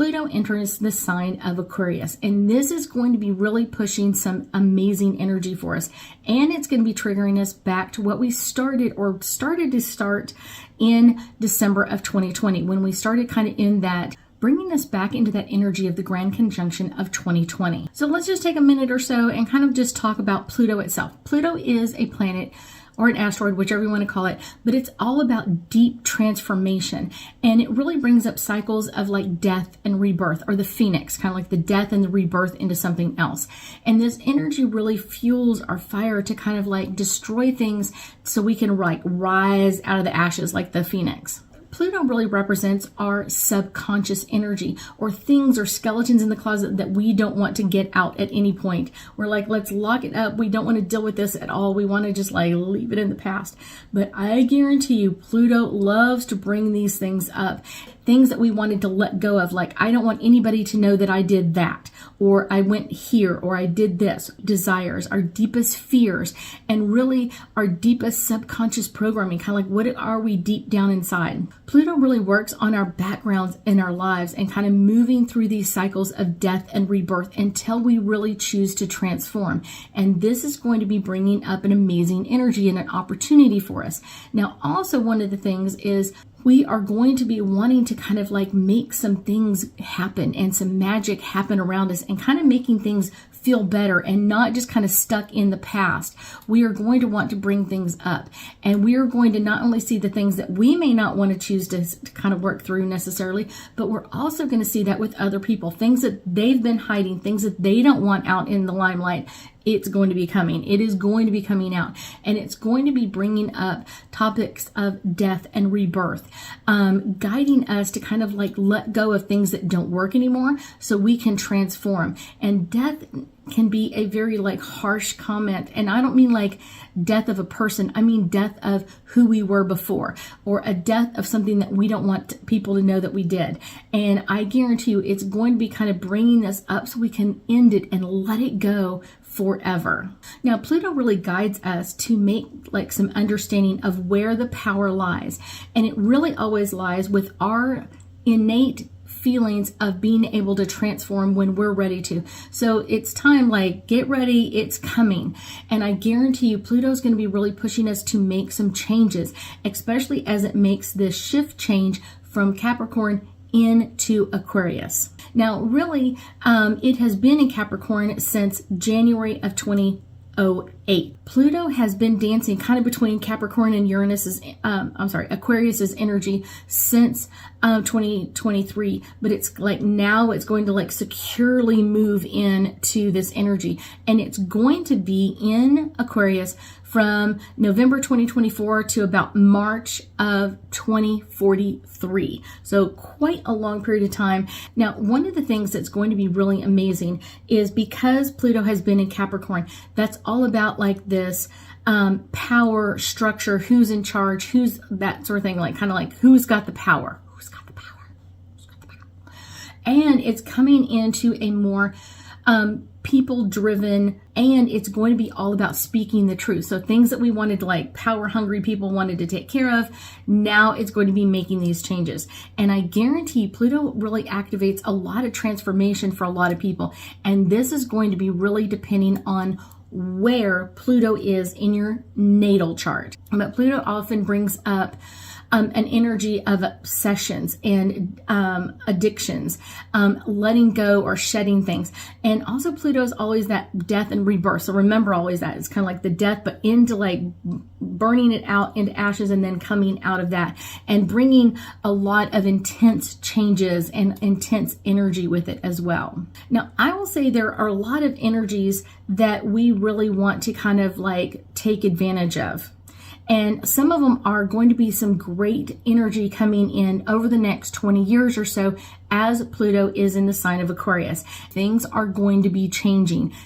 Pluto enters the sign of Aquarius, and this is going to be really pushing some amazing energy for us. And it's going to be triggering us back to what we started to start in December of 2020, when we started kind of in that, bringing us back into that energy of the grand conjunction of 2020. So let's just take a minute or so and kind of just talk about Pluto itself. Pluto is a planet or an asteroid, whichever you want to call it, but it's all about deep transformation. And it really brings up cycles of like death and rebirth, or the phoenix, kind of like the death and the rebirth into something else. And this energy really fuels our fire to kind of like destroy things so we can like rise out of the ashes like the phoenix. Pluto really represents our subconscious energy, or things or skeletons in the closet that we don't want to get out at any point. We're like, let's lock it up. We don't want to deal with this at all. We want to just like leave it in the past. But I guarantee you, Pluto loves to bring these things up. Things that we wanted to let go of, like, I don't want anybody to know that I did that, or I went here, or I did this. Desires, our deepest fears, and really our deepest subconscious programming, kind of like what are we deep down inside. Pluto really works on our backgrounds in our lives and kind of moving through these cycles of death and rebirth until we really choose to transform. And this is going to be bringing up an amazing energy and an opportunity for us. Now, also one of the things is we are going to be wanting to kind of like make some things happen and some magic happen around us, and kind of making things feel better and not just kind of stuck in the past. We are going to want to bring things up, and we are going to not only see the things that we may not want to choose to kind of work through necessarily, but we're also going to see that with other people, things that they've been hiding, things that they don't want out in the limelight. It's going to be coming. It is going to be coming out, and it's going to be bringing up topics of death and rebirth, guiding us to kind of like let go of things that don't work anymore so we can transform. And death can be a very like harsh comment, and I don't mean like death of a person. I mean death of who we were before, or a death of something that we don't want people to know that we did. And I guarantee you it's going to be kind of bringing this up so we can end it and let it go forever. Now, Pluto really guides us to make like some understanding of where the power lies. And it really always lies with our innate feelings of being able to transform when we're ready to. So it's time, like, get ready, it's coming. And I guarantee you Pluto is going to be really pushing us to make some changes, especially as it makes this shift change from Capricorn into Aquarius. Now, really, it has been in Capricorn since January of 2008. Pluto has been dancing kind of between Capricorn and Aquarius's energy since 2023, but it's like now it's going to like securely move into this energy, and it's going to be in Aquarius from November 2024 to about March of 2043. So quite a long period of time. Now, one of the things that's going to be really amazing is because Pluto has been in Capricorn, that's all about like this power structure, who's in charge, who's that sort of thing, like kind of like who's got the power, who's got the power, who's got the power. And it's coming into a more people driven, and it's going to be all about speaking the truth. So things that we wanted, like power hungry people wanted to take care of, now it's going to be making these changes. And I guarantee Pluto really activates a lot of transformation for a lot of people. And this is going to be really depending on where Pluto is in your natal chart. But Pluto often brings up an energy of obsessions and addictions, letting go or shedding things. And also Pluto is always that death and rebirth. So remember always that. It's kind of like the death, but into like burning it out into ashes and then coming out of that and bringing a lot of intense changes and intense energy with it as well. Now, I will say there are a lot of energies that we really want to kind of like take advantage of. And some of them are going to be some great energy coming in over the next 20 years or so as Pluto is in the sign of Aquarius. Things are going to be changing.